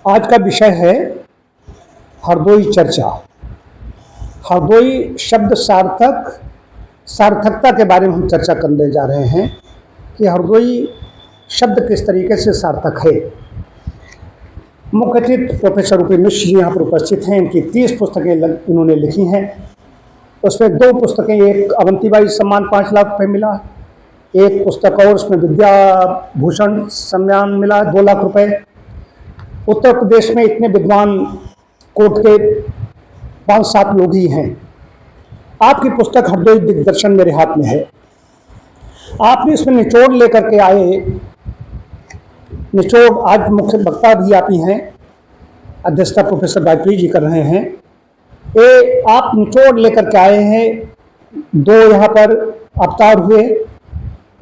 आज का विषय है हरदोई चर्चा। हरदोई शब्द सार्थकता के बारे में हम चर्चा करने जा रहे हैं कि हरदोई शब्द किस तरीके से सार्थक है। मुख्य अतिथि प्रोफेसर रूपी मिश्र जी यहाँ पर उपस्थित हैं। इनकी 30 पुस्तकें इन्होंने लिखी हैं। उसमें 2 पुस्तकें, एक अवंतीबाई सम्मान 5 लाख रुपये मिला, एक पुस्तक और उसमें विद्या भूषण सम्मान मिला 2 लाख रुपये। उत्तर प्रदेश में इतने विद्वान कोर्ट के 5-7 लोग ही हैं। आपकी पुस्तक हरदोई दिग्दर्शन मेरे हाथ में है। आपने इसमें निचोड़ लेकर के आए, निचोड़ आज मुख्य वक्ता भी आप ही हैं, अध्यक्षता प्रोफेसर वाजपेयी जी कर रहे हैं। ये आप निचोड़ लेकर के आए हैं। 2 यहाँ पर अवतार हुए।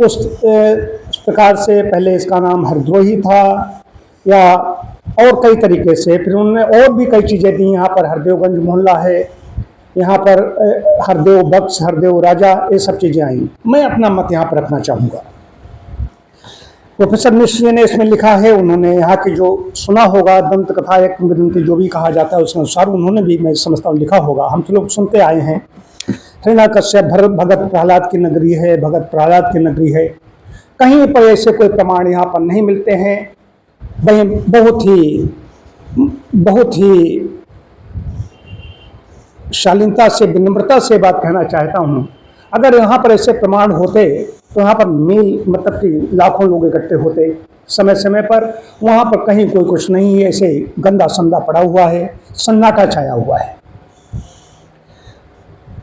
उस प्रकार से पहले इसका नाम हरद्रोही था या और कई तरीके से, फिर उन्होंने और भी कई चीज़ें दी। यहाँ पर हरदेवगंज मोहल्ला है, यहाँ पर हरदेव बख्श, हरदेव राजा, ये सब चीज़ें आई। मैं अपना मत यहाँ पर रखना चाहूँगा। प्रोफेसर मिश्र जी ने इसमें लिखा है, उन्होंने यहाँ की जो सुना होगा दंत कथा या किंवदंती जो भी कहा जाता है उसके अनुसार उन्होंने भी, मैं समझता हूँ, लिखा होगा। हम तो लोग सुनते आए हैं। हिरण्यकश्यप भगत प्रहलाद की नगरी है, भगत प्रहलाद की नगरी है। कहीं पर ऐसे कोई प्रमाण यहाँ पर नहीं मिलते हैं। भाई बहुत ही शालीनता से, विनम्रता से बात कहना चाहता हूँ। अगर यहाँ पर ऐसे प्रमाण होते तो यहाँ पर मतलब कि लाखों लोग इकट्ठे होते समय समय पर। वहाँ पर कहीं कोई कुछ नहीं है, ऐसे गंदा संदा पड़ा हुआ है, सन्नाटा छाया हुआ है।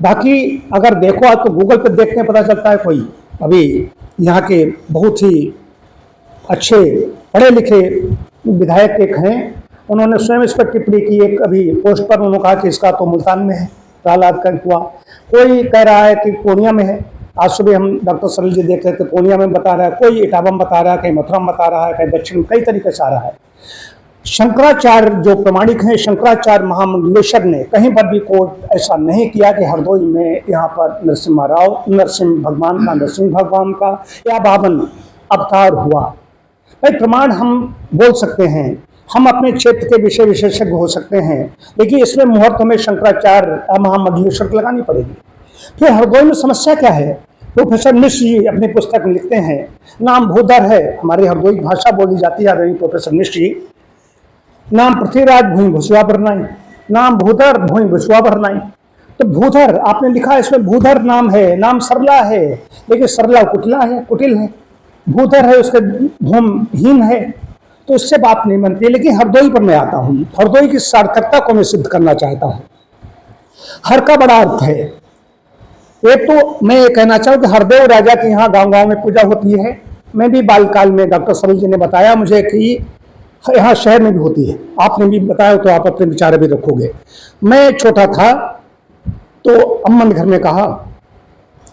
बाकी अगर देखो आप तो गूगल पर देखते हैं, पता चलता है कोई अभी यहाँ के बहुत ही अच्छे पढ़े लिखे विधायक एक हैं, उन्होंने स्वयं इस पर टिप्पणी की। एक अभी पोस्ट पर उन्होंने कहा कि इसका तो मुल्तान में है प्रहलाद का कुआं, कोई कह रहा है कि पूर्णिया में है। आज सुबह हम डॉक्टर सरल जी देख रहे थे, पूर्णिया में बता रहा है, कोई इटावा में बता रहा है, कहीं मथुरा में बता रहा है, कहीं दक्षिण में, कई तरीके से आ रहा है। शंकराचार्य जो प्रमाणिक हैं, शंकराचार्य महामंडलेश्वर ने कहीं पर भी कोर्ट ऐसा नहीं किया कि हरदोई में यहाँ पर नरसिंह भगवान का या 52 अवतार हुआ। भाई प्रमाण हम बोल सकते हैं, हम अपने क्षेत्र के विषय विशेषज्ञ हो सकते हैं, लेकिन इसमें मुहूर्त हमें शंकराचार्य महामंडलेश्वर को लगानी पड़ेगी। फिर हरदोई में समस्या क्या है? प्रोफेसर मिश्र जी अपनी पुस्तक में लिखते हैं, नाम भूधर है, हमारी हरदोई भाषा बोली जाती है। प्रोफेसर मिश्र जी, नाम पृथ्वीराज भूमि भुसुआ भरनाई, नाम भूधर भूमि भुसुआ भरनाई। तो भूधर आपने लिखा है, इसमें भूधर नाम है, नाम सरला है, लेकिन सरला कुटिल है। भूधर है, उसके भूमिहीन है, तो इससे बात नहीं बनती है। लेकिन हरदोई पर मैं आता हूँ। हरदोई की सार्थकता को मैं सिद्ध करना चाहता हूँ। हर का बड़ा अर्थ है। एक तो मैं ये कहना चाहूँ कि हरदेव राजा की यहाँ गांव-गांव में पूजा होती है। मैं भी बालकाल में, डॉक्टर सरल जी ने बताया मुझे कि यहाँ शहर में भी होती है। आपने भी बताया तो आप अपने विचार भी रखोगे। मैं छोटा था तो अम्मन घर में कहा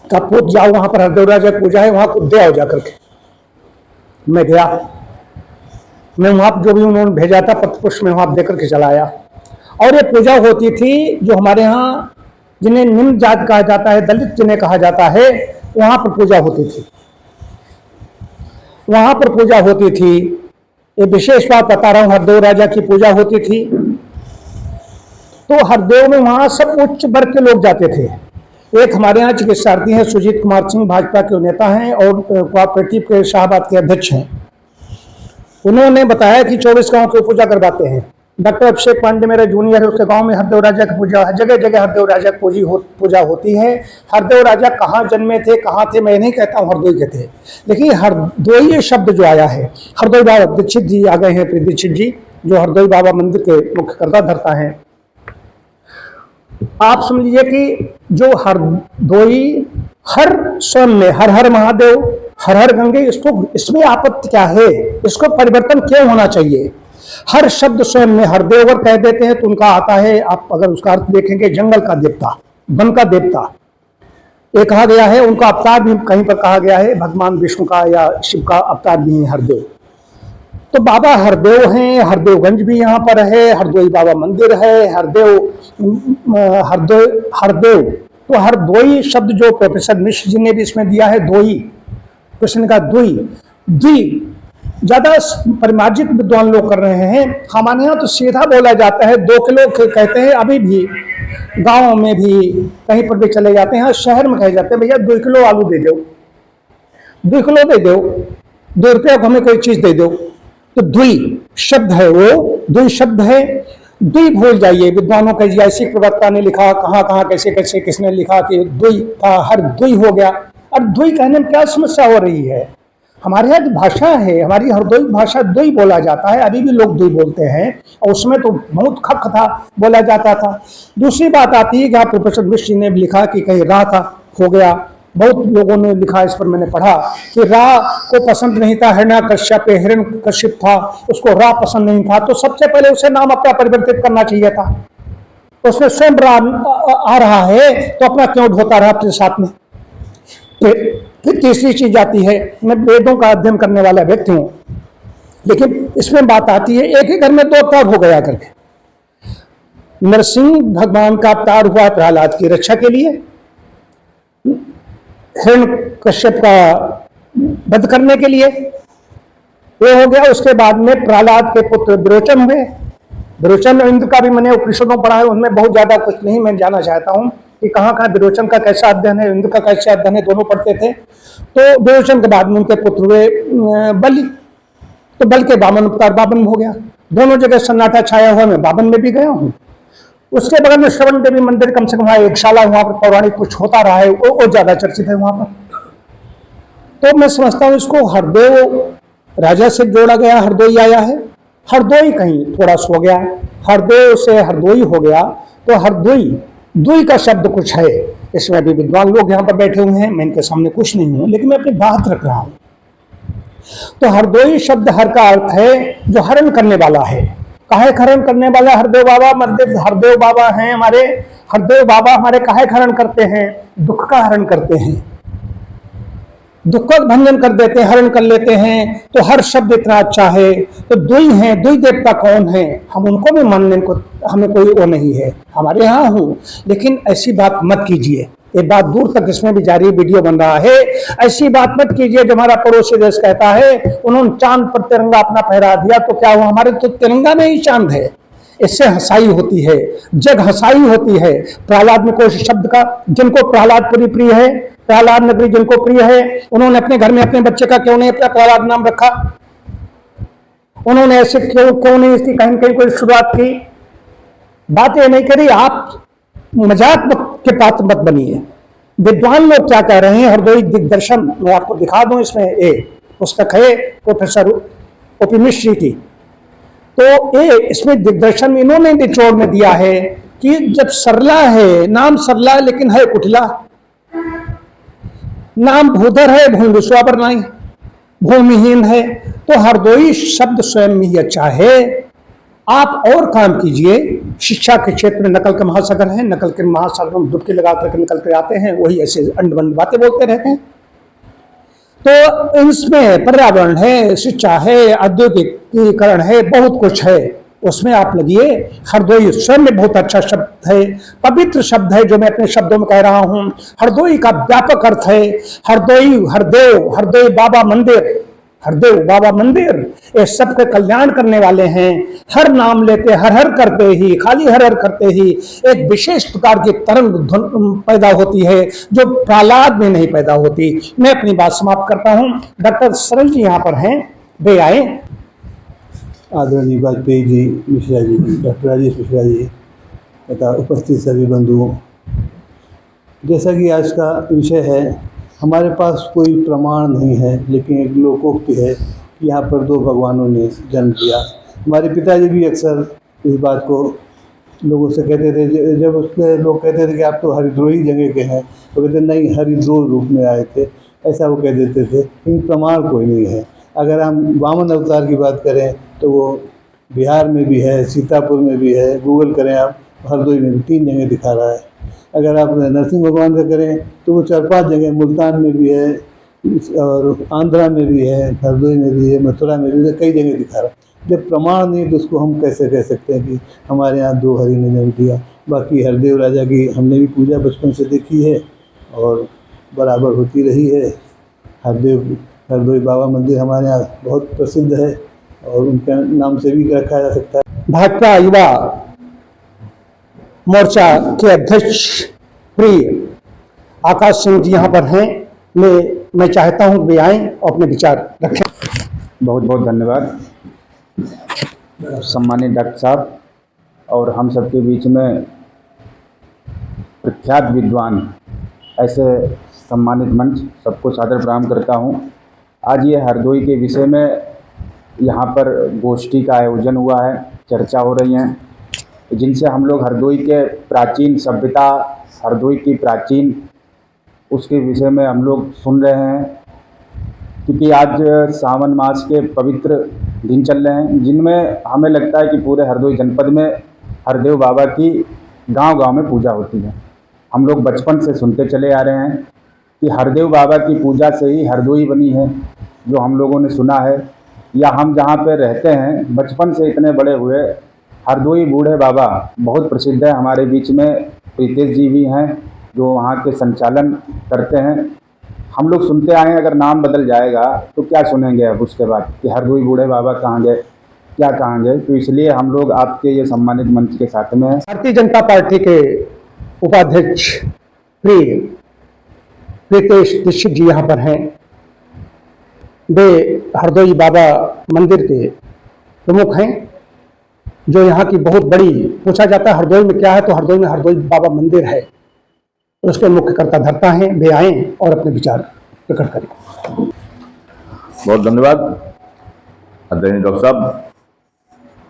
कि पूछ जाओ, वहाँ पर हरदेव राजा की पूजा है, वहाँ को दे आओ जा करके। मैं गया, मैं वहाँ जो भी उन्होंने भेजा था पत्र पुष्प में वहाँ देकर के चला आया। और ये पूजा होती थी जो हमारे यहाँ, जिन्हें निम्न जात कहा जाता है, दलित जिन्हें कहा जाता है, वहाँ पर पूजा होती थी। वहाँ पर पूजा होती थी, ये विशेष बात बता रहा हूँ, हरदेव राजा की पूजा होती थी। तो हरदेव में वहाँ सब उच्च वर्ग के लोग जाते थे। एक हमारे यहाँ चिकित्सार्थी हैं सुजीत कुमार सिंह, भाजपा के नेता हैं और कोऑपरेटिव के शाहबाद के अध्यक्ष हैं। उन्होंने बताया कि 24 गांव की पूजा करवाते हैं। डॉक्टर अभिषेक पांडे मेरे जूनियर है, उसके गांव में हरदेव राजा की पूजा, जगह जगह हरदेव राजा की पूजा होती है। हरदेव राजा कहाँ जन्मे थे, कहाँ थे, मैं नहीं कहता हूँ हरदोई के थे, लेकिन हरदोई शब्द जो आया है, हरदोई बाबा दीक्षित जी आ गए हैं, दीक्षित जी जो हरदोई बाबा मंदिर के मुख्य कर्ता धरता है। आप समझिए कि जो हरदोई, हर स्वयं में हर हर महादेव, हर हर गंगे, इसमें आपत्ति क्या है? इसको परिवर्तन क्यों होना चाहिए? हर शब्द स्वयं में हरदेव अगर कह देते हैं तो उनका आता है, आप अगर उसका अर्थ देखेंगे, जंगल का देवता, वन का देवता ये कहा गया है। उनका अवतार भी कहीं पर कहा गया है, भगवान विष्णु का या शिव का अवतार भी है हरदेव। तो बाबा हरदेव हैं, हरदेवगंज भी यहाँ पर है, हरदोई बाबा मंदिर है, हरदेव। तो हरदोई शब्द जो प्रोफेसर मिश्र जी ने भी इसमें दिया है, दोई, कृष्ण का द्वि, ज़्यादा परिमार्जित विद्वान लोग कर रहे हैं। हमारे यहाँ तो सीधा बोला जाता है, 2 किलो कहते हैं। अभी भी गाँव में भी कहीं पर भी चले जाते हैं, शहर में कहे जाते हैं भैया 2 किलो आलू दे दो, 2 किलो दे दो, 2 रुपये को हमें कोई चीज़ दे दो। तो द्वि शब्द है, वो द्वि शब्द है। द्वि भूल जाइए, विद्वानों का ऐसी प्रवक्ता ने लिखा, कहाँ कहाँ कैसे कैसे किसने लिखा कि द्वि का हर द्वि हो गया। अब द्वि कहने में क्या समस्या हो रही है? हमारे यहाँ जो भाषा है, हमारी हरदोई भाषा द्वि बोला जाता है, अभी भी लोग द्वि बोलते हैं, और उसमें तो बहुत खक था, बोला जाता था। दूसरी बात आती है कि आप प्रोफेसर मिश्र ने भी लिखा कि कहीं रा था हो गया। बहुत लोगों ने लिखा, इस पर मैंने पढ़ा कि रा को पसंद नहीं था, हिरण कश्यप था, उसको रा पसंद नहीं था, तो सबसे पहले उसे नाम अपना परिवर्तित करना चाहिए था। उसमें स्वयं रा आ रहा है तो अपना क्यों ढोता रहा अपने साथ में? फिर तीसरी चीज आती है, मैं वेदों का अध्ययन करने वाला व्यक्ति हूं, लेकिन इसमें बात आती है एक ही घर में 2 अवतार हो गया करके। नरसिंह भगवान का अवतार हुआ प्रहलाद की रक्षा के लिए, हिरण कश्यप का वध करने के लिए, ये हो गया। उसके बाद में प्रहलाद के पुत्र विरोचन हुए। विरोचन इंद्र का भी मैंने उपनिषदों पढ़ा है, उनमें बहुत ज्यादा कुछ नहीं मैं जानना चाहता हूं कि कहाँ कहाँ विरोचन का कैसा अध्ययन है, इंद्र का कैसा अध्ययन है, दोनों पढ़ते थे। तो विरोचन के बाद में उनके पुत्र हुए बलि, तो बल के वामन अवतार बावन हो गया। दोनों जगह सन्नाटा छाया हुआ, मैं बावन में भी गया हूँ। उसके बगल में श्रवण देवी मंदिर, कम से कम वहाँ एक शाला, वहां पर पौराणिक कुछ होता रहा है, वो ज्यादा चर्चित है वहां पर। तो मैं समझता हूँ इसको हरदेव राजा से जोड़ा गया, हरदोई आया है। हरदोई कहीं थोड़ा सो गया, हरदेव से हरदोई हो गया, तो हरदोई दुई का शब्द कुछ है। इसमें भी विद्वान लोग यहाँ पर बैठे हुए हैं, मैं इनके सामने कुछ नहीं हूं, लेकिन मैं अपनी बात रख रहा हूं। तो हरदोई शब्द हर का अर्थ है जो हरण करने वाला है। काहे हरण करने वाला? हरदेव बाबा, हरदेव बाबा हैं हमारे। हरदेव बाबा हमारे काहे हरण करते हैं? दुख का हरण करते हैं, दुख का भंजन कर देते हैं, हरण कर लेते हैं। तो हर शब्द इतना अच्छा है। तो दुई हैं, दुई देवता कौन है? हम उनको भी मानने को हमें कोई वो नहीं है, हमारे यहाँ हूँ। लेकिन ऐसी बात मत कीजिए, ये बात दूर तक इसमें भी जारी वीडियो बन रहा है। ऐसी बात मत कीजिए जो हमारा पड़ोसी देश कहता है उन्होंने चांद पर तिरंगा अपना फहरा दिया, तो क्या हुआ? हमारे तो तिरंगा में ही चांद है। इससे हंसाई होती है, जग हंसाई होती है। प्रहलाद में कोई शब्द का, जिनको प्रहलादपुरी प्रिय है, प्रहलाद नगरी जिनको प्रिय है, उन्होंने अपने घर में अपने बच्चे का क्यों नहीं अपना प्रहलाद नाम रखा? उन्होंने ऐसे क्यों नहीं इसकी कहीं कहीं कोई शुरुआत की? बात ये नहीं करी, आप मजाक के पात्र मत बनिए। विद्वान लोग क्या कह रहे हैं? हरदोई दिग्दर्शन मैं आपको दिखा दूं, इसमें एक पुस्तक है प्रोफेसर ओपी मिश्र की। तो ये इसमें दिग्दर्शन इन्होंने निचोड़ में दिया है कि जब सरला है, नाम सरला है लेकिन है कुटिला, नाम भूधर है, भूमि स्वापर नहीं, भूमिहीन है। तो हरदोई शब्द स्वयं ही अच्छा है। आप और काम कीजिए, शिक्षा के क्षेत्र में नकल के महासागर हैं, नकल के महासागर में डुबकी लगा करके निकल के आते हैं, वही ऐसे अंड-बंड बातें बोलते रहते हैं। तो इसमें पर्यावरण है, शिक्षा है, औद्योगिकीकरण है, बहुत कुछ है, उसमें आप लगिए। हरदोई स्वयं में बहुत अच्छा शब्द है, पवित्र शब्द है, जो मैं अपने शब्दों में कह रहा हूं। हरदोई का व्यापक अर्थ है हरदोई, हरदेव, हरदोई बाबा मंदिर, हरदेव बाबा मंदिर, ये सबके कल्याण करने वाले हैं। हर नाम लेते हर हर करते ही, खाली हर हर करते ही एक विशेष प्रकार की तरंग पैदा होती है जो प्रहलाद में नहीं पैदा होती। मैं अपनी बात समाप्त करता हूं। डॉक्टर सरल जी यहाँ पर हैं, वे आए। आदरणीय वाजपेयी जी, मिश्रा जी, डॉक्टर राजेश मिश्रा जी तथा उपस्थित सभी बंधुओं, जैसा कि आज का विषय है, हमारे पास कोई प्रमाण नहीं है, लेकिन एक लोकोक्ति है कि यहाँ पर 2 भगवानों ने जन्म लिया। हमारे पिताजी भी अक्सर इस बात को लोगों से कहते थे, जब उसके लोग कहते थे कि आप तो हरिद्रोही जगह के हैं, तो कहते नहीं, हरिद्रोह रूप में आए थे, ऐसा वो कह देते थे। लेकिन प्रमाण कोई नहीं है। अगर हम वामन अवतार की बात करें तो वो बिहार में भी है, सीतापुर में भी है, गूगल करें आप, हरदोई में भी 3 जगह दिखा रहा है। अगर आप नरसिंह भगवान का करें तो वो 4-5 जगह, मुल्तान में भी है और आंध्रा में भी है, हरदोई में भी है, मथुरा में भी है, कई जगह दिखा रहा है। जब प्रमाण नहीं तो उसको हम कैसे कह सकते हैं कि हमारे यहाँ 2 हरि ने जन्म दिया। बाकी हरदेव राजा की हमने भी पूजा बचपन से देखी है और बराबर होती रही है। हरदेव हरदोई बाबा मंदिर हमारे यहाँ बहुत प्रसिद्ध है और उनके नाम से भी रखा जा सकता है। भाजपा युवा मोर्चा के अध्यक्ष प्रिय आकाश सिंह जी यहाँ पर हैं। मैं चाहता हूँ वे आएँ और अपने विचार रखें। बहुत बहुत धन्यवाद सम्मानित डॉक्टर साहब और हम सबके बीच में प्रख्यात विद्वान ऐसे सम्मानित मंच सबको सादर प्रणाम करता हूँ। आज ये हरदोई के विषय में यहाँ पर गोष्ठी का आयोजन हुआ है, चर्चा हो रही है जिनसे हम लोग हरदोई के प्राचीन सभ्यता, हरदोई की प्राचीन उसके विषय में हम लोग सुन रहे हैं, क्योंकि आज सावन मास के पवित्र दिन चल रहे हैं जिनमें हमें लगता है कि पूरे हरदोई जनपद में हरदेव बाबा की गांव-गांव में पूजा होती है। हम लोग बचपन से सुनते चले आ रहे हैं कि हरदेव बाबा की पूजा से ही हरदोई बनी है, जो हम लोगों ने सुना है या हम जहाँ पे रहते हैं बचपन से इतने बड़े हुए। हरदोई बूढ़े बाबा बहुत प्रसिद्ध है, हमारे बीच में प्रीतेश जी भी हैं जो वहाँ के संचालन करते हैं। हम लोग सुनते आए हैं, अगर नाम बदल जाएगा तो क्या सुनेंगे अब उसके बाद कि हरदोई बूढ़े बाबा कहाँ गए, क्या कहाँ गए। तो इसलिए हम लोग आपके ये सम्मानित मंच के साथ में हैं। भारतीय जनता पार्टी के उपाध्यक्ष प्रीतेश दीक्षित जी यहाँ पर हैं। वे हरदोई बाबा मंदिर के प्रमुख हैं, जो यहाँ की बहुत बड़ी, पूछा जाता है हरदोई में क्या है तो हरदोई में हरदोई बाबा मंदिर है, उसके मुख्य कर्ता धर्ता हैं। वे आएँ और अपने विचार प्रकट करें। बहुत धन्यवाद आदरणीय डॉक्टर साहब।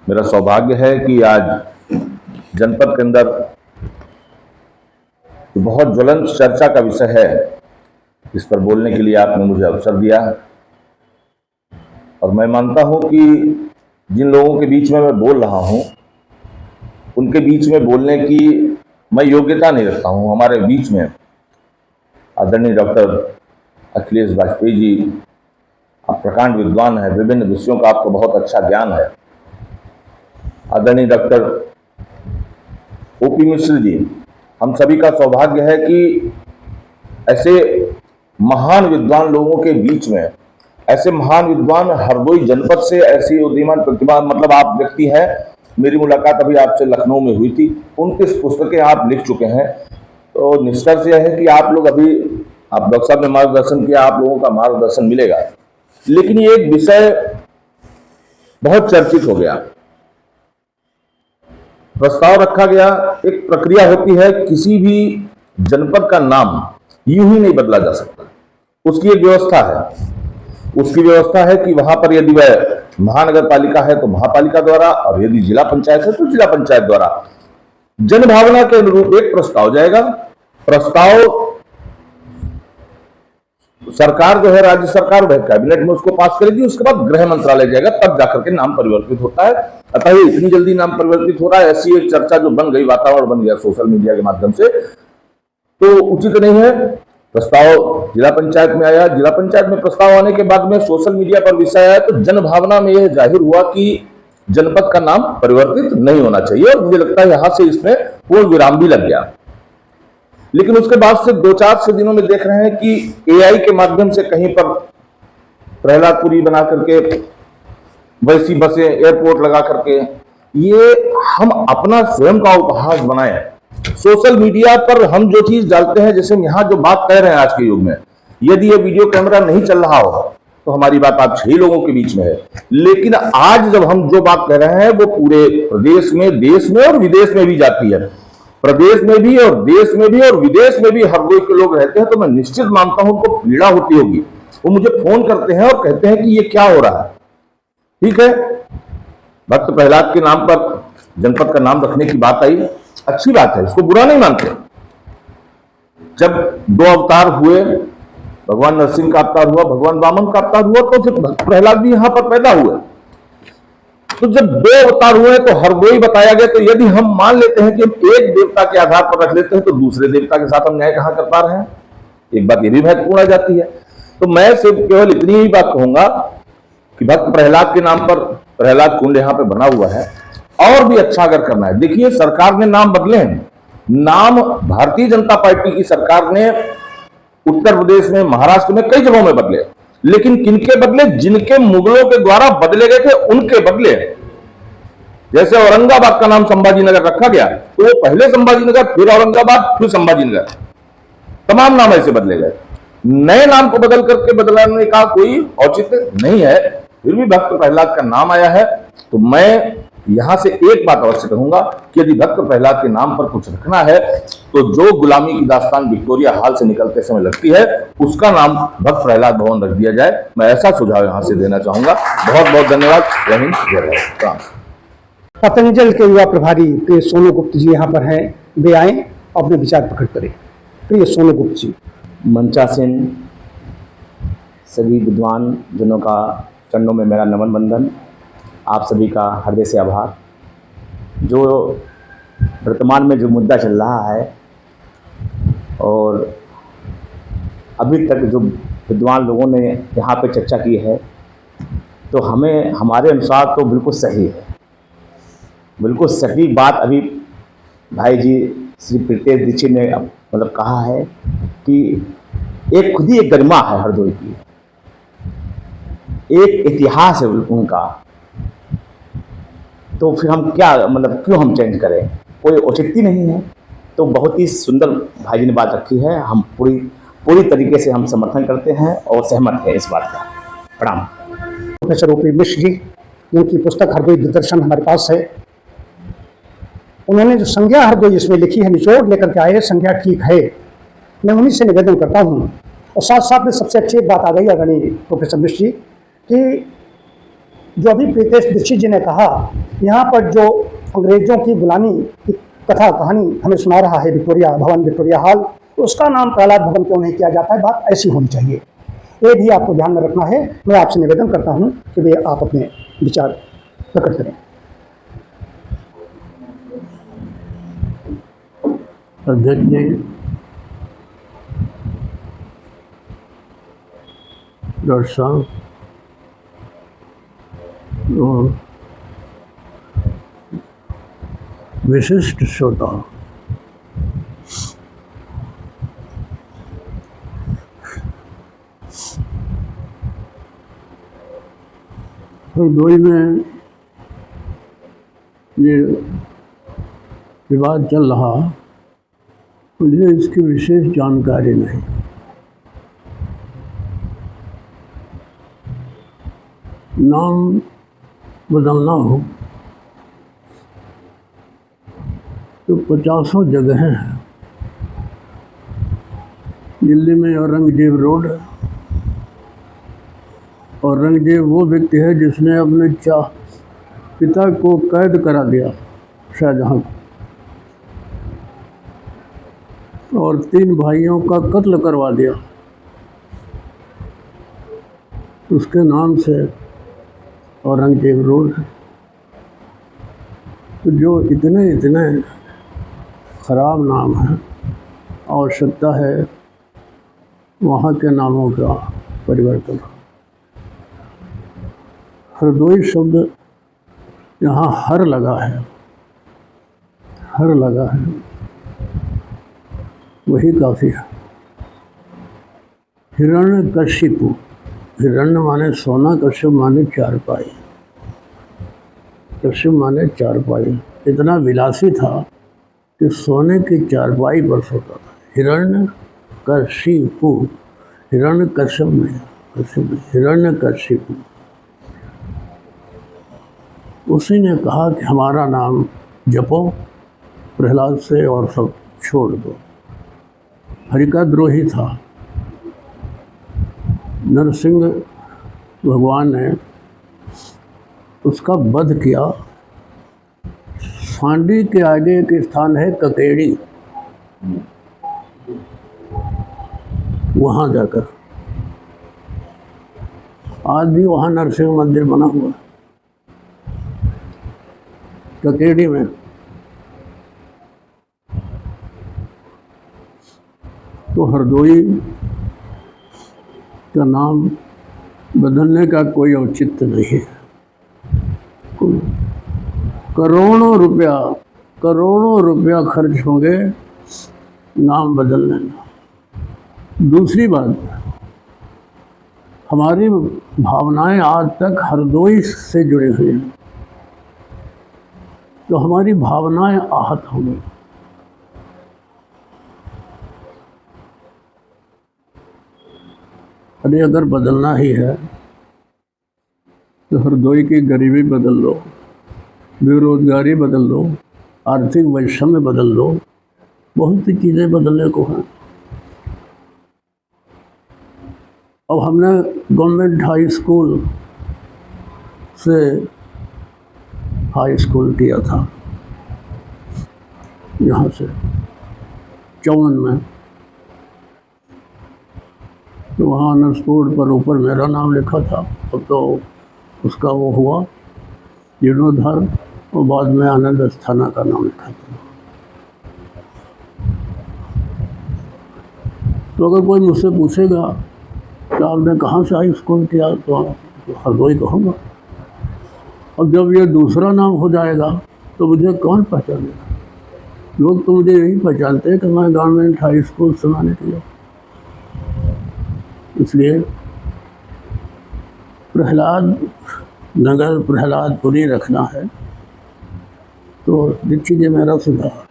मेरा सौभाग्य है कि आज जनपद के अंदर बहुत ज्वलंत चर्चा का विषय है, इस पर बोलने के लिए आपने मुझे अवसर दिया और मैं मानता हूं कि जिन लोगों के बीच में मैं बोल रहा हूं उनके बीच में बोलने की मैं योग्यता नहीं रखता हूं। हमारे बीच में आदरणीय डॉक्टर अखिलेश वाजपेयी जी, आप प्रकांड विद्वान हैं, विभिन्न विषयों का आपको बहुत अच्छा ज्ञान है। आदरणीय डॉक्टर ओपी मिश्र जी, हम सभी का सौभाग्य है कि ऐसे महान विद्वान लोगों के बीच में, ऐसे महान विद्वान हरदोई जनपद से ऐसी उदीयमान प्रतिभा, मतलब आप व्यक्ति हैं। मेरी मुलाकात अभी आपसे लखनऊ में हुई थी, 29 पुस्तकें आप लिख चुके हैं। तो निष्कर्ष यह है कि आप लोग अभी, आप डॉक्टर साहब ने मार्गदर्शन किया, आप लोगों का मार्गदर्शन मिलेगा। लेकिन ये एक विषय बहुत चर्चित हो गया, प्रस्ताव रखा गया। एक प्रक्रिया होती है, किसी भी जनपद का नाम यूं ही नहीं बदला जा सकता, उसकी एक व्यवस्था है। उसकी व्यवस्था है कि वहां पर यदि वह महानगर पालिका है तो महापालिका द्वारा, और यदि जिला पंचायत है तो जिला पंचायत द्वारा जनभावना के अनुरूप एक प्रस्ताव जाएगा। प्रस्ताव सरकार जो है, राज्य सरकार, वह कैबिनेट में उसको पास करेगी, उसके बाद गृह मंत्रालय जाएगा, तब जाकर के नाम परिवर्तित होता है। अतः ये इतनी जल्दी नाम परिवर्तित हो रहा है, ऐसी एक चर्चा जो बन गई, वातावरण बन गया सोशल मीडिया के माध्यम से, तो उचित नहीं है। प्रस्ताव जिला पंचायत में आया, जिला पंचायत में प्रस्ताव आने के बाद में सोशल मीडिया पर विषय आया, तो जनभावना में यह जाहिर हुआ कि जनपद का नाम परिवर्तित नहीं होना चाहिए, और मुझे लगता है यहां से इसमें पूर्ण विराम भी लग गया। लेकिन उसके बाद से 2-4 से दिनों में देख रहे हैं कि एआई के माध्यम से कहीं पर प्रहलादपुरी बना करके, वैसी बसें एयरपोर्ट लगा करके, ये हम अपना स्वयं का उपहास बनाए। सोशल मीडिया पर हम जो चीज डालते हैं, जैसे हम यहाँ जो बात कह रहे हैं आज के युग में, यदि ये वीडियो कैमरा नहीं चल रहा हो तो हमारी बात आप 6 लोगों के बीच में है। लेकिन आज जब हम जो बात कह रहे हैं वो पूरे प्रदेश में, देश में और विदेश में भी जाती है। प्रदेश में भी और देश में भी और विदेश में भी हरदोई के लोग रहते हैं, तो मैं निश्चित मानता हूं उनको पीड़ा होती होगी। वो मुझे फोन करते हैं और कहते हैं कि ये क्या हो रहा है। ठीक है, भक्त प्रहलाद के नाम पर जनपद का नाम रखने की बात आई, अच्छी बात है, इसको बुरा नहीं मानते। जब 2 अवतार हुए, भगवान नरसिंह का अवतार हुआ, भगवान वामन का अवतार हुआ, तो फिर भक्त प्रहलाद भी यहां पर पैदा हुए। तो जब 2 अवतार हुए तो हरदोई बताया गया, तो यदि हम मान लेते हैं कि हम एक देवता के आधार पर रख लेते हैं, तो दूसरे देवता के साथ हम न्याय कहां कर पा रहे हैं? एक बात ये भी महत्वपूर्ण आ जाती है। तो मैं सिर्फ केवल इतनी ही बात कहूंगा कि भक्त प्रहलाद के नाम पर प्रहलाद कुंड यहां पे बना हुआ है, और भी अच्छा अगर करना है। देखिए, सरकार ने नाम बदले हैं, नाम भारतीय जनता पार्टी की सरकार ने उत्तर प्रदेश में, महाराष्ट्र में, कई जगहों में बदले। लेकिन किनके बदले? जिनके मुगलों के द्वारा बदले गए थे उनके बदले। जैसे औरंगाबाद का नाम संभाजी नगर रखा गया, तो वो पहले संभाजी नगर, फिर औरंगाबाद, फिर संभाजी नगर, तमाम नाम ऐसे बदले गए। नए नाम को बदल करके बदलाने का कोई औचित्य नहीं है। फिर भी भक्त प्रहलाद का नाम आया है, तो मैं यहां से एक बात अवश्य कहूंगा कि यदि भक्त प्रहलाद के नाम पर कुछ रखना है, तो जो गुलामी की दास्तान विक्टोरिया हाल से निकलते समय लगती है, उसका नाम भक्त प्रहलाद भवन रख दिया जाए। मैं ऐसा सुझाव यहां से देना चाहूंगा। बहुत बहुत धन्यवाद। जय हिंद, जय भारत। पतंजल के युवा प्रभारी प्रिय सोनू गुप्त जी यहाँ पर हैं, वे आए अपने विचार प्रकट करें। प्रिय सोनू गुप्त जी। मंचासीन सभी विद्वान जनों का चरणों में मेरा नमन बंदन। आप सभी का हृदय से आभार। जो वर्तमान में जो मुद्दा चल रहा है और अभी तक जो विद्वान लोगों ने यहाँ पे चर्चा की है, तो हमें हमारे अनुसार तो बिल्कुल सही है, बिल्कुल सटीक बात अभी भाई जी श्री प्रीतेश दीक्षित ने मतलब कहा है कि एक खुद ही एक गरिमा है हरदोई की, एक इतिहास है उनका। तो फिर हम क्या मतलब क्यों हम चेंज करें? कोई औचित्य नहीं है। तो बहुत ही सुंदर भाई जी ने बात रखी है, हम पूरी तरीके से हम समर्थन करते हैं और सहमत है इस बात का। प्रणाम। प्रोफेसर ओपी मिश्र जी, जिनकी पुस्तक हरदोई दर्शन हमारे पास है, उन्होंने जो संज्ञा हरदोई इसमें लिखी है, निचोड़ लेकर के आए, संज्ञा ठीक है। मैं उन्हीं से निवेदन करता हूँ। और साथ साथ में सबसे अच्छी एक बात आ गई आदरणीय प्रोफेसर मिश्र जी कि जो अभी प्रीतेश दीक्षित जी ने कहा, यहाँ पर जो अंग्रेजों की गुलामी की कथा कहानी हमें सुना रहा है विक्टोरिया भवन, विक्टोरिया हॉल, उसका नाम प्रहलाद भवन क्यों नहीं किया जाता है? बात ऐसी होनी चाहिए, ये भी आपको ध्यान में रखना है। मैं आपसे निवेदन करता हूँ कि वे आप अपने विचार प्रकट करें। अध्यक्ष जी, डॉक्टर साहब और विशिष्ट श्रोता, हरदोई में ये विवाद चल रहा, मुझे इसकी विशेष जानकारी नहीं। नाम बदलना हो तो 50 जगह हैं। दिल्ली में औरंगजेब रोड है। औरंगजेब वो व्यक्ति है जिसने अपने पिता को कैद करा दिया, शाहजहां को, और 3 भाइयों का कत्ल करवा दिया। उसके नाम से औरंगजेब रोड है। तो जो इतने खराब नाम है, आवश्यकता है वहाँ के नामों का परिवर्तन। हरदोई शब्द यहाँ हर लगा है, हर लगा है, वही काफ़ी है। हिरण्यकशिपु, हिरण्य माने सोना, कश्यप माने चारपाई। कश्यप माने चारपाई। इतना विलासी था कि सोने की चारपाई पर सोता था। हिरण्यकशिपु, हिरण्यकश्यप नहीं, कश्यप नहीं, हिरण्यकशिपु। उसी ने कहा कि हमारा नाम जपो प्रहलाद से और सब छोड़ दो। हरि का द्रोही था। नरसिंह भगवान ने उसका वध किया। सांडी के आगे एक स्थान है ककेड़ी, वहाँ जाकर आज भी वहाँ नरसिंह मंदिर बना हुआ है ककेड़ी में। तो हरदोई का नाम बदलने का कोई औचित्य नहीं है। करोड़ों रुपया खर्च होंगे नाम बदलने में। दूसरी बात, हमारी भावनाएं आज तक हरदोई से जुड़ी हुई हैं, तो हमारी भावनाएं आहत हो गई। अरे अगर बदलना ही है तो हरदोई की गरीबी बदल लो, बेरोजगारी बदल लो, आर्थिक वैषम्य बदल लो, बहुत सी चीज़ें बदलने को हैं। अब हमने गवर्नमेंट हाई स्कूल से हाई स्कूल किया था यहाँ से 54 में, तो वहाँ ऑनर्स बोर्ड पर ऊपर मेरा नाम लिखा था। अब तो उसका वो हुआ जीर्णोद्धार, और बाद में आनंद अस्थाना का नाम लिखा था। तो अगर कोई मुझसे पूछेगा कि आपने कहाँ से हाई स्कूल किया, तो हरदोई कहूँगा। और जब ये दूसरा नाम हो जाएगा तो मुझे कौन पहचानेगा? लोग तो मुझे यही पहचानते हैं कि मैं गवर्नमेंट हाई स्कूल से मैंने किया। इसलिए प्रहलाद नगर प्रहलादपुरी रखना है तो दीक्षित जी मेरा सुझाव।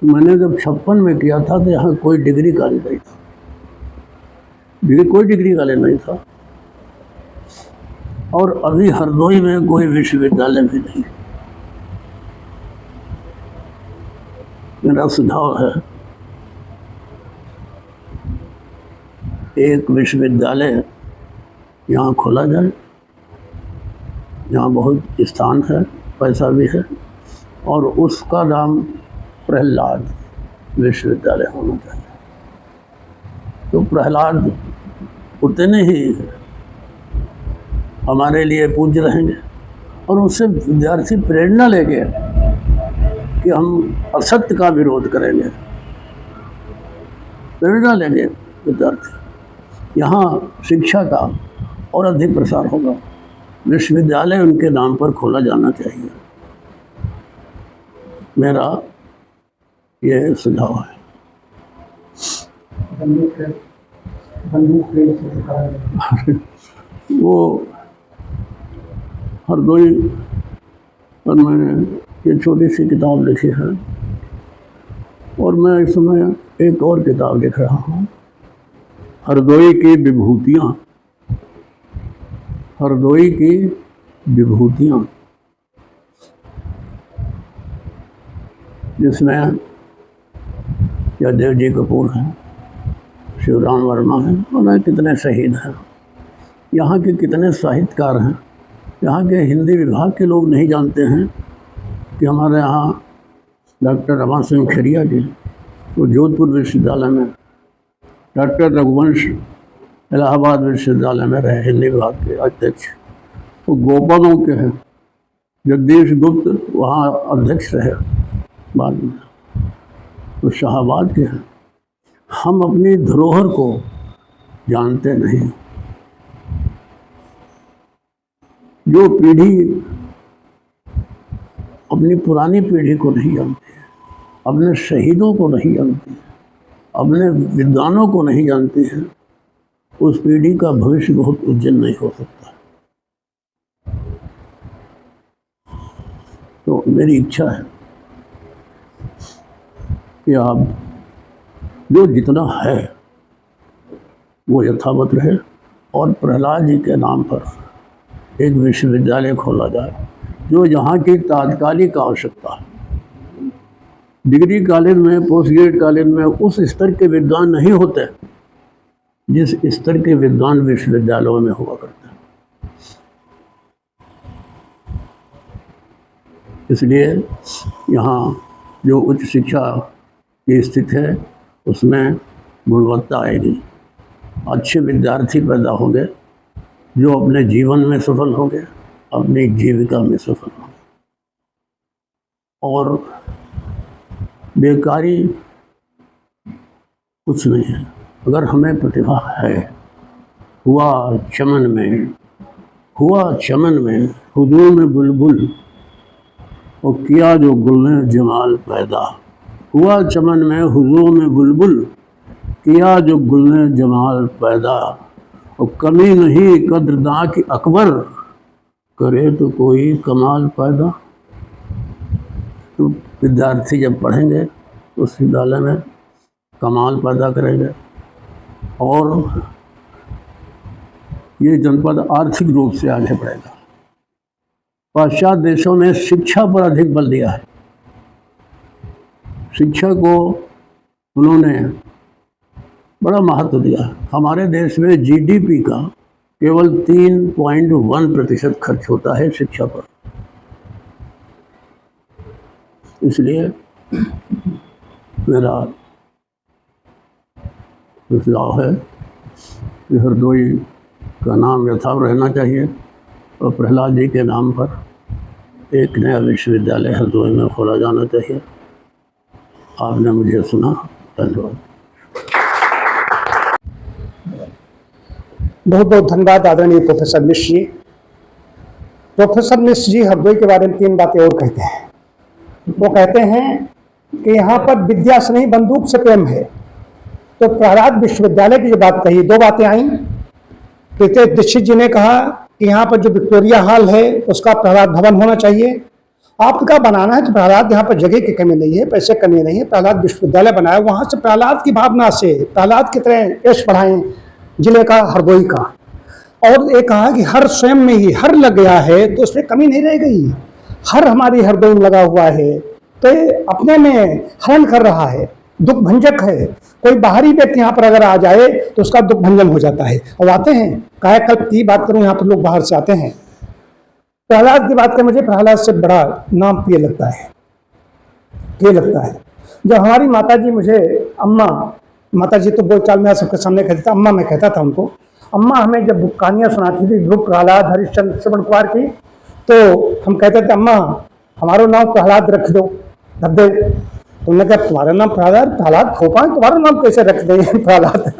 मैंने जब 56 में किया था तो यहाँ कोई डिग्री कॉलेज नहीं था, कोई डिग्री कॉलेज नहीं था, और अभी हरदोई में कोई विश्वविद्यालय भी नहीं। मेरा सुझाव है एक विश्वविद्यालय यहाँ खोला जाए, यहाँ बहुत स्थान है, पैसा भी है, और उसका नाम प्रहलाद विश्वविद्यालय होना चाहिए। तो प्रहलाद उतने ही हमारे लिए पूज्य रहेंगे, और उससे विद्यार्थी प्रेरणा लेंगे कि हम असत्य का विरोध करेंगे। प्रेरणा लेंगे विद्यार्थी, यहाँ शिक्षा का और अधिक प्रसार होगा। विश्वविद्यालय उनके नाम पर खोला जाना चाहिए, मेरा ये सुझाव है। वो हरदोई पर मैंने ये छोटी सी किताब लिखी है, और मैं इस समय एक और किताब लिख रहा हूँ, हरदोई की विभूतियाँ। हरदोई की विभूतियाँ, जिसमें जयदेव जी कपूर हैं, शिवराम वर्मा हैं, और कितने शहीद हैं, यहाँ के कितने साहित्यकार हैं। यहाँ के हिंदी विभाग के लोग नहीं जानते हैं कि हमारे यहाँ डॉक्टर रमा सिंह खेरिया जी, वो जोधपुर विश्वविद्यालय में, डॉक्टर रघुवंश इलाहाबाद विश्वविद्यालय में रहे हिंदी विभाग के अध्यक्ष, वो गोपालों के हैं। जगदीश गुप्त वहाँ अध्यक्ष रहे बाद में, तो शाहाबाद के हैं। हम अपनी धरोहर को जानते नहीं। जो पीढ़ी अपनी पुरानी पीढ़ी को नहीं जानती है, अपने शहीदों को नहीं जानती है, अपने विद्वानों को नहीं जानती है, उस पीढ़ी का भविष्य बहुत उज्जवल नहीं हो सकता। तो मेरी इच्छा है कि आप जो जितना है वो यथावत रहे, और प्रहलाद जी के नाम पर एक विश्वविद्यालय खोला जाए जो यहाँ की तात्कालिक आवश्यकता है। डिग्री कॉलेज में, पोस्ट ग्रेड कॉलेज में उस स्तर के विद्वान नहीं होते जिस स्तर के विद्वान विश्वविद्यालयों में हुआ करते हैं। इसलिए यहाँ जो उच्च शिक्षा की स्थिति है उसमें गुणवत्ता आएगी, अच्छे विद्यार्थी पैदा होंगे जो अपने जीवन में सफल होंगे, अपनी जीविका में सफल होंगे, और बेकारी कुछ नहीं है। अगर हमें प्रतिभा है, हुआ चमन में हुजूर में बुलबुल, और किया जो गुल ने जमाल पैदा। हुआ चमन में हुजूर में बुलबुल, किया जो गुलने जमाल पैदा, और कमी नहीं कद्रदां की अकबर, करे तो कोई कमाल पैदा। तो विद्यार्थी जब पढ़ेंगे उस विद्यालय में कमाल पैदा करेंगे, और ये जनपद आर्थिक रूप से आगे बढ़ेगा। पाश्चात्य देशों ने शिक्षा पर अधिक बल दिया है। शिक्षा को उन्होंने बड़ा महत्व दिया है। हमारे देश में जीडीपी का केवल 3.1% खर्च होता है शिक्षा पर। इसलिए मेरा सुझाव है कि हरदोई का नाम यथावत रहना चाहिए और प्रहलाद जी के नाम पर एक नया विश्वविद्यालय हरदोई में खोला जाना चाहिए। आपने मुझे सुना, धन्यवाद। बहुत बहुत धन्यवाद आदरणीय प्रोफेसर मिश्र जी। प्रोफेसर मिश्र जी हरदोई के बारे में 3 बातें और कहते हैं। वो कहते हैं कि यहाँ पर विद्या से नहीं बंदूक से प्रेम है। तो प्रहलाद विश्वविद्यालय की जो बात कही, 2 बातें आई। प्रीतेश दीक्षित जी ने कहा कि यहाँ पर जो विक्टोरिया हॉल है उसका प्रहलाद भवन होना चाहिए। आपका बनाना है तो प्रहलाद, यहाँ पर जगह की कमी नहीं है, पैसे कमी नहीं है, प्रहलाद विश्वविद्यालय बनाया, वहाँ से प्रहलाद की भावना से प्रहलाद की तरह यश बढ़ाएं जिले का, हरदोई का। और ये कहा कि हर स्वयं में ही हर लग गया है तो उसमें कमी नहीं रह गई। हर हमारी हरदोई में लगा हुआ है तो ये अपने में हरण कर रहा है, दुख भंजक है। कोई बाहरी व्यक्ति यहाँ पर अगर आ जाए तो उसका दुख भंजन हो जाता है। और आते हैं, कायाकल्प की बात करूँ, यहाँ पर लोग बाहर से आते हैं। प्रहलाद की बात करें, मुझे प्रहलाद से बड़ा नाम प्रिय लगता है। प्रिय लगता है जब हमारी माता जी मुझे अम्मा, माता जी तो बोलचाल में सबके सामने कहती था, अम्मा मैं कहता था उनको। अम्मा हमें जब कहानियाँ सुनाती थी ध्रुव, प्रहलाद, हरिश्चंद्र, श्रवण कुमार की, तो हम कहते थे अम्मा हमारा नाम प्रहलाद रख दो, रख दे। तुमने कहा तुम्हारा नाम प्रहलाद? प्रहलाद फूफा है, तुम्हारा नाम कैसे रख दे? प्रहलाद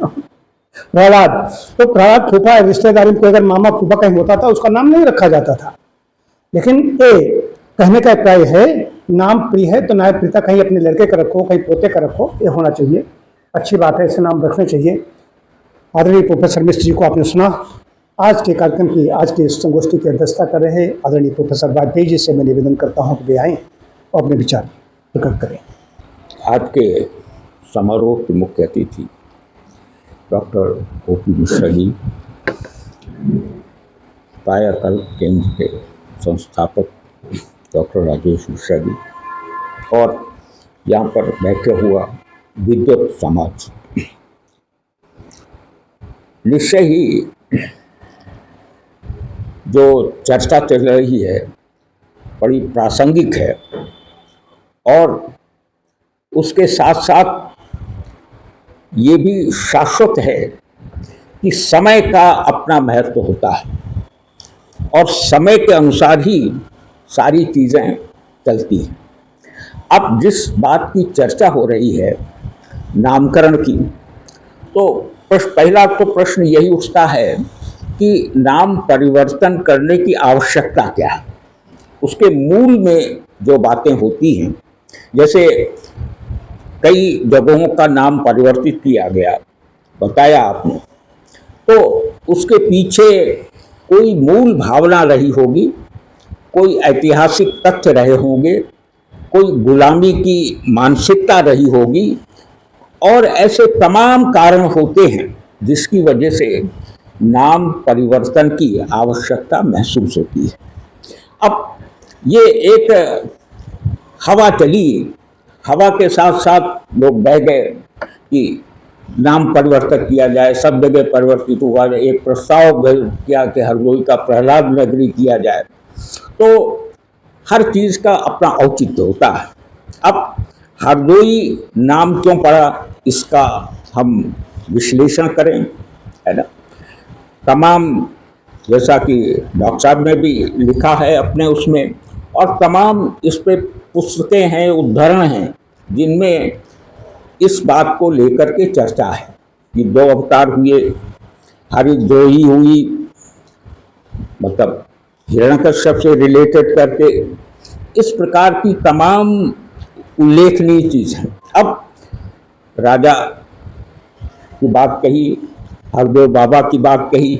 प्रहलाद तो प्रहलाद फूफा है। रिश्तेदारी में कोई अगर मामा फूफा कहीं होता था उसका नाम नहीं रखा जाता था। लेकिन ये कहने का अभिप्राय है, नाम प्रिय है तो नाय प्रीता कहीं अपने लड़के का रखो, कहीं पोते का रखो, ये होना चाहिए। अच्छी बात है, ऐसे नाम रखने चाहिए। आदरणीय प्रोफेसर मिश्र जी को आपने सुना। आज के कार्यक्रम की, आज की संगोष्ठी की अध्यक्षता कर रहे आदरणीय प्रोफेसर वाजपेयी जी से मैं निवेदन करता हूँ कि वे आएँ और अपने विचार प्रकट करें। आज के समारोह के मुख्य अतिथि डॉक्टर O.P. मिश्रा जी, कायाकल्प केंद्र के संस्थापक डॉक्टर राजेश मिश्रा जी, और यहाँ पर बैठे हुआ विद्वत समाज, निश्चय ही जो चर्चा चल रही है बड़ी प्रासंगिक है, और उसके साथ साथ ये भी शाश्वत है कि समय का अपना महत्व होता है और समय के अनुसार ही सारी चीज़ें चलती हैं। अब जिस बात की चर्चा हो रही है नामकरण की, तो पहला तो प्रश्न यही उठता है कि नाम परिवर्तन करने की आवश्यकता क्या है। उसके मूल में जो बातें होती हैं, जैसे कई जगहों का नाम परिवर्तित किया गया, बताया आपने, तो उसके पीछे कोई मूल भावना रही होगी, कोई ऐतिहासिक तथ्य रहे होंगे, कोई गुलामी की मानसिकता रही होगी, और ऐसे तमाम कारण होते हैं जिसकी वजह से नाम परिवर्तन की आवश्यकता महसूस होती है। अब ये एक हवा चली, हवा के साथ साथ लोग बह गए कि नाम परिवर्तन किया जाए, सब जगह परिवर्तित हुआ जाए। एक प्रस्ताव किया कि हरदोई का प्रहलाद नगरी किया जाए। तो हर चीज़ का अपना औचित्य होता है। अब हरदोई नाम क्यों पड़ा, इसका हम विश्लेषण करें, है ना। तमाम, जैसा कि डॉक्टर साहब ने भी लिखा है अपने उसमें, और तमाम इस पे पुस्तकें हैं, उद्धरण हैं, जिनमें इस बात को लेकर के चर्चा है कि 2 अवतार हुए, हरिद्रोही हुई, मतलब हिरण्यकश्यप से रिलेटेड करके, इस प्रकार की तमाम उल्लेखनीय चीज़ हैं। अब राजा की बात कही, हरदेव बाबा की बात कही।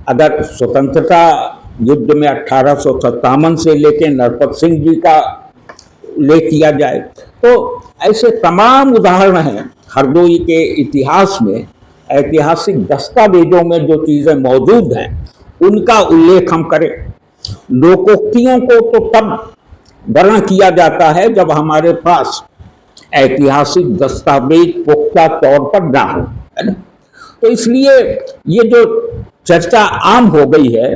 अगर स्वतंत्रता युद्ध में 1857 से लेकर नरपत सिंह जी का उल्लेख किया जाए तो ऐसे तमाम उदाहरण हैं हरदोई के इतिहास में, ऐतिहासिक दस्तावेजों में जो चीज़ें मौजूद हैं उनका उल्लेख हम करें। लोकोक्तियों को तो तब वर्णन किया जाता है जब हमारे पास ऐतिहासिक दस्तावेज पुख्ता तौर पर ना हो, है ना। तो इसलिए ये जो चर्चा आम हो गई है,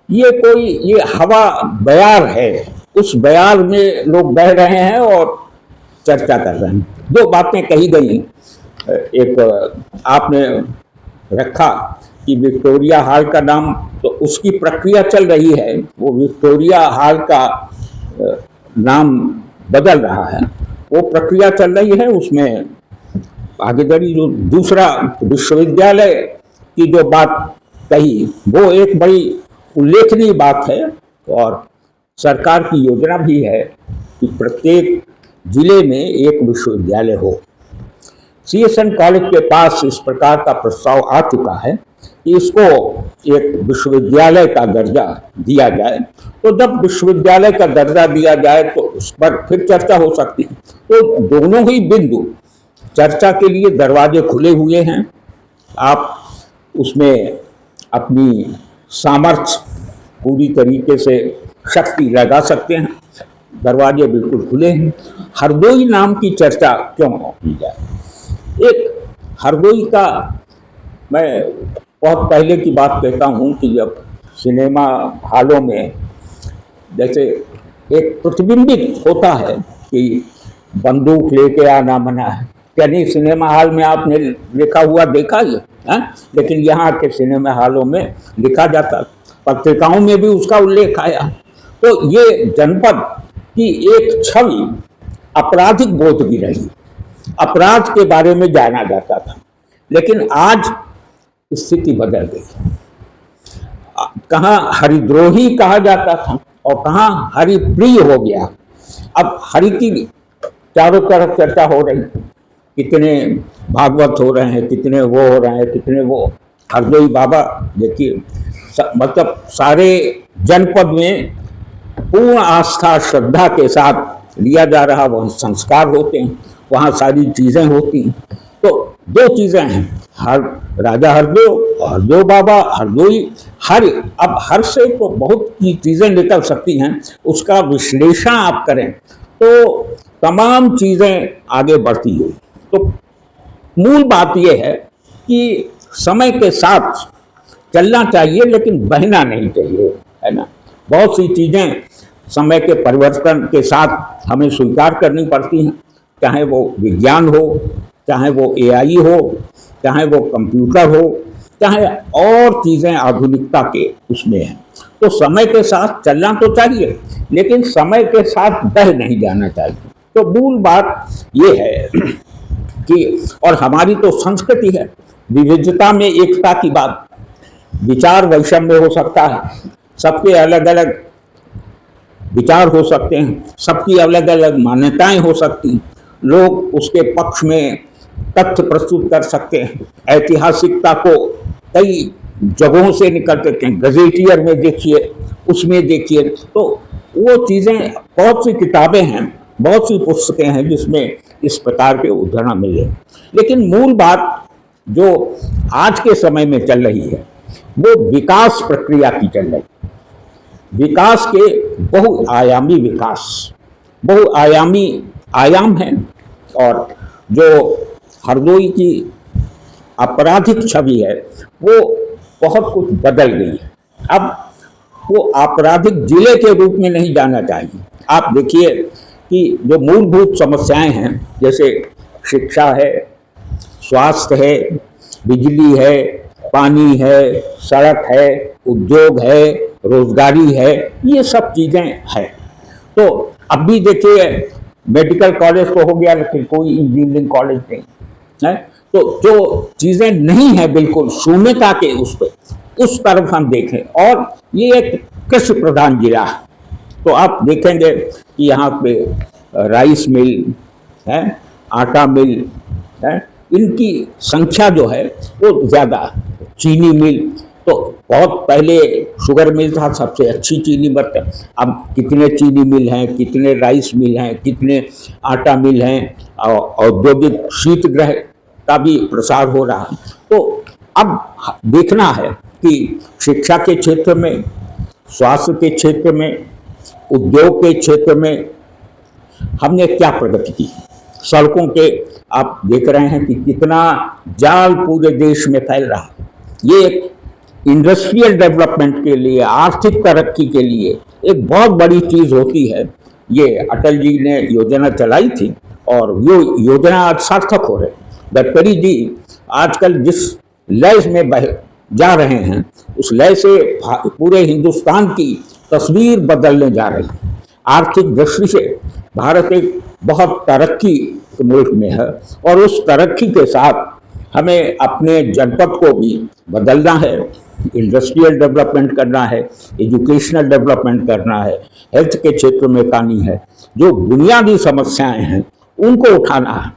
ये हवा बयार है, उस बयार में लोग बह रहे हैं और चर्चा कर रहे हैं। दो बातें कही गई, एक आपने रखा कि विक्टोरिया हॉल का नाम, तो उसकी प्रक्रिया चल रही है, वो विक्टोरिया हॉल का नाम बदल रहा है, वो प्रक्रिया चल रही है। उसमें भागीदारी जो दूसरा विश्वविद्यालय की जो बात कही वो एक बड़ी उल्लेखनीय बात है और सरकार की योजना भी है कि प्रत्येक जिले में एक विश्वविद्यालय हो। CSN कॉलेज के पास इस प्रकार का प्रस्ताव आ चुका है कि इसको एक विश्वविद्यालय का दर्जा दिया जाए। तो जब विश्वविद्यालय का दर्जा दिया जाए तो उस पर फिर चर्चा हो सकती है। तो दोनों ही बिंदु चर्चा के लिए दरवाजे खुले हुए हैं, आप उसमें अपनी सामर्थ्य पूरी तरीके से शक्ति लगा सकते हैं, दरवाजे बिल्कुल खुले हैं। हरदोई नाम की चर्चा क्यों की जाए? एक हरदोई का मैं बहुत पहले की बात कहता हूँ कि जब सिनेमा हॉलों में जैसे एक प्रतिबिंबित होता है कि बंदूक लेके आना मना है, क्या नहीं सिनेमा हॉल में आपने लिखा हुआ देखा ये है? लेकिन यहाँ के सिनेमा हॉलों में लिखा जाता, पत्रिकाओं में भी उसका उल्लेख आया। तो ये जनपद की एक छवि आपराधिक बोध की रही, अपराध के बारे में जाना जाता था। लेकिन आज स्थिति बदल गई, कहाँ हरिद्रोही कहा जाता था और कहाँ हरिप्रिय हो गया। अब हरि की चारों तरफ चर्चा हो रही, कितने भागवत हो रहे हैं, कितने वो हो रहे हैं, कितने वो। हरदोई बाबा देखिए, मतलब सारे जनपद में पूर्ण आस्था श्रद्धा के साथ लिया जा रहा, वहाँ संस्कार होते हैं, वहाँ सारी चीज़ें होती हैं। तो दो चीज़ें हैं, हर राजा हरदेव, हरदेव बाबा, हरदोई, हर। अब हर से तो बहुत सी चीज़ें निकल सकती हैं, उसका विश्लेषण आप करें तो तमाम चीज़ें आगे बढ़ती हुई। तो मूल बात यह है कि समय के साथ चलना चाहिए लेकिन बहना नहीं चाहिए, है ना। बहुत सी चीज़ें समय के परिवर्तन के साथ हमें स्वीकार करनी पड़ती हैं, चाहे वो विज्ञान हो, चाहे वो AI हो, चाहे वो कंप्यूटर हो, चाहे और चीज़ें आधुनिकता के उसमें हैं। तो समय के साथ चलना तो चाहिए लेकिन समय के साथ बह नहीं जाना चाहिए। तो मूल बात ये है कि, और हमारी तो संस्कृति है विविधता में एकता की बात। विचार वैषम्य हो सकता है, सबके अलग अलग विचार हो सकते हैं, सबकी अलग अलग मान्यताएं हो सकती हैं, लोग उसके पक्ष में तथ्य प्रस्तुत कर सकते हैं, ऐतिहासिकता को कई जगहों से निकल सकते हैं, गजेटियर में देखिए, उसमें देखिए। तो वो चीज़ें, बहुत सी किताबें हैं, बहुत सी पुस्तकें हैं जिसमें इस प्रकार के उदाहरण मिले। लेकिन मूल बात जो आज के समय में चल रही है वो विकास प्रक्रिया की चल रही है। विकास के बहुआयामी विकास, बहुआयामी आयाम हैं और जो हरदोई की आपराधिक छवि है वो बहुत कुछ बदल गई है। अब वो आपराधिक जिले के रूप में नहीं जाना चाहिए। आप देखिए कि जो मूलभूत समस्याएं हैं जैसे शिक्षा है, स्वास्थ्य है, बिजली है, पानी है, सड़क है, उद्योग है, रोजगारी है, ये सब चीज़ें हैं। तो अब भी देखिए मेडिकल कॉलेज तो हो गया लेकिन कोई इंजीनियरिंग कॉलेज नहीं है। तो जो चीज़ें नहीं है बिल्कुल शून्यता के उस तरफ हम देखें, और ये एक कृषि प्रधान जिला है। तो आप देखेंगे कि यहाँ पे राइस मिल है, आटा मिल है, इनकी संख्या जो है वो ज़्यादा। चीनी मिल तो बहुत पहले शुगर मिल था, सबसे अच्छी चीनी बर्तन। अब कितने चीनी मिल हैं, कितने राइस मिल हैं, कितने आटा मिल हैं, और औद्योगिक शीतगृह का भी प्रसार हो रहा। तो अब देखना है कि शिक्षा के क्षेत्र में, स्वास्थ्य के क्षेत्र में, उद्योग के क्षेत्र में हमने क्या प्रगति की। सड़कों के आप देख रहे हैं कि कितना जाल पूरे देश में फैल रहा है। ये एक इंडस्ट्रियल डेवलपमेंट के लिए, आर्थिक तरक्की के लिए एक बहुत बड़ी चीज़ होती है। ये अटल जी ने योजना चलाई थी और वो योजना आज सार्थक हो रही। गडकरी जी आजकल जिस लय में जा रहे हैं, उस लय से पूरे हिंदुस्तान की तस्वीर बदलने जा रही है। आर्थिक दृष्टि से भारत एक बहुत तरक्की के मुल्क में है और उस तरक्की के साथ हमें अपने जनपद को भी बदलना है, इंडस्ट्रियल डेवलपमेंट करना है, एजुकेशनल डेवलपमेंट करना है, हेल्थ के क्षेत्र में करनी है। जो बुनियादी समस्याएं हैं उनको उठाना है।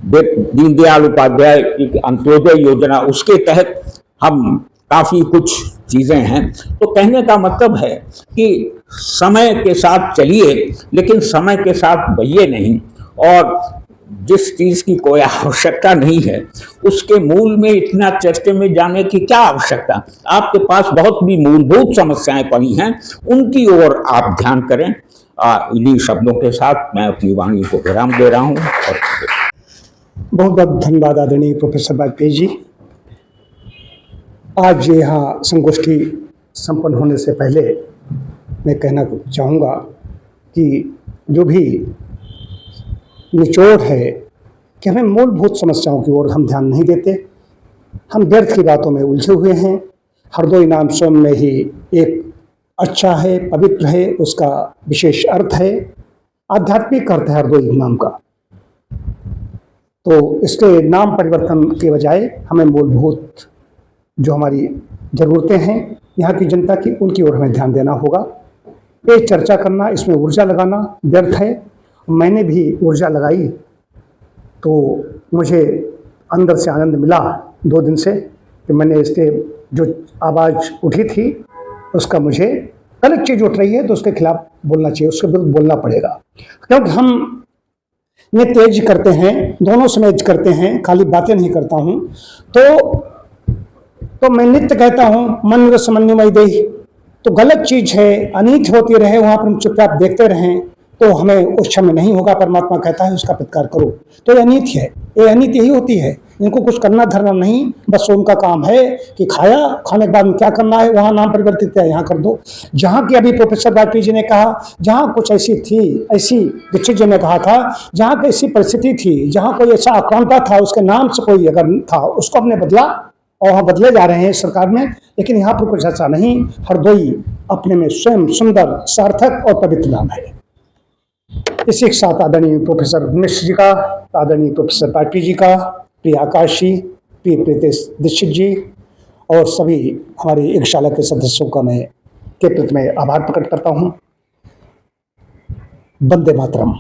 दीनदयाल उपाध्याय की अंत्योदय योजना, उसके तहत हम काफ़ी कुछ चीज़ें हैं। तो कहने का मतलब है कि समय के साथ चलिए, लेकिन समय के साथ बहिए नहीं, और जिस चीज़ की कोई आवश्यकता नहीं है उसके मूल में इतना चर्चे में जाने की क्या आवश्यकता। आपके पास बहुत भी मूलभूत समस्याएं पड़ी हैं, उनकी ओर आप ध्यान करें। इन्हीं शब्दों के साथ मैं अपनी वाणी को विराम दे रहा हूँ। और बहुत बहुत धन्यवाद आदरणीय प्रोफेसर वाजपेयी जी। आज यहाँ संगोष्ठी संपन्न होने से पहले मैं कहना चाहूँगा कि जो भी निचोड़ है कि हमें मूलभूत समस्याओं की ओर हम ध्यान नहीं देते, हम व्यर्थ की बातों में उलझे हुए हैं। हरदोई नाम स्वयं में ही एक अच्छा है, पवित्र है, उसका विशेष अर्थ है, आध्यात्मिक अर्थ है हरदोई नाम का। तो इसके नाम परिवर्तन के बजाय हमें मूलभूत जो हमारी ज़रूरतें हैं यहाँ की जनता की, उनकी ओर हमें ध्यान देना होगा। ये चर्चा करना, इसमें ऊर्जा लगाना व्यर्थ है। मैंने भी ऊर्जा लगाई तो मुझे अंदर से आनंद मिला 2 दिन से कि मैंने इसके जो आवाज़ उठी थी उसका मुझे गलत चीज़ उठ रही है तो उसके खिलाफ बोलना चाहिए, उसके विरुद्ध बोलना पड़ेगा। क्योंकि हम ये तेज करते हैं, दोनों समेत करते हैं, खाली बातें नहीं करता हूँ। तो मैं नित्य कहता हूँ मन रस समन्वय देहि, तो गलत चीज़ है, अनीत होती रहे, वहाँ पर हम चुपचाप देखते रहें तो हमें उस क्षण में नहीं होगा। परमात्मा कहता है उसका प्रतिकार करो। तो ये अनीत है, ये अनीति ही होती है। इनको कुछ करना धरना नहीं, बस उनका काम है कि खाया, खाने के बाद में क्या करना है, वहाँ नाम परिवर्तित किया, यहाँ कर दो। जहाँ की अभी प्रोफेसर वाजपेयी जी ने कहा, जहाँ कुछ ऐसी थी, ऐसी दीक्षित जी ने कहा था, जहाँ की ऐसी परिस्थिति थी, जहाँ कोई ऐसा आक्रांता था, उसके नाम से कोई अगर था, उसको हमने बदला और वहाँ बदले जा रहे हैं सरकार में। लेकिन यहाँ पर कुछ ऐसा नहीं। हरदोई अपने में स्वयं सुंदर, सार्थक और पवित्र नाम है। इसी के साथ आदरणीय प्रोफेसर मिश्र जी का, आदरणीय प्रोफेसर वाजपेयी जी का, प्रिय आकाश जी, प्रिय प्रीतेश दीक्षित जी और सभी हमारे यज्ञशाला के सदस्यों का मैं के प्रति मैं आभार प्रकट करता हूँ। वंदे मातरम।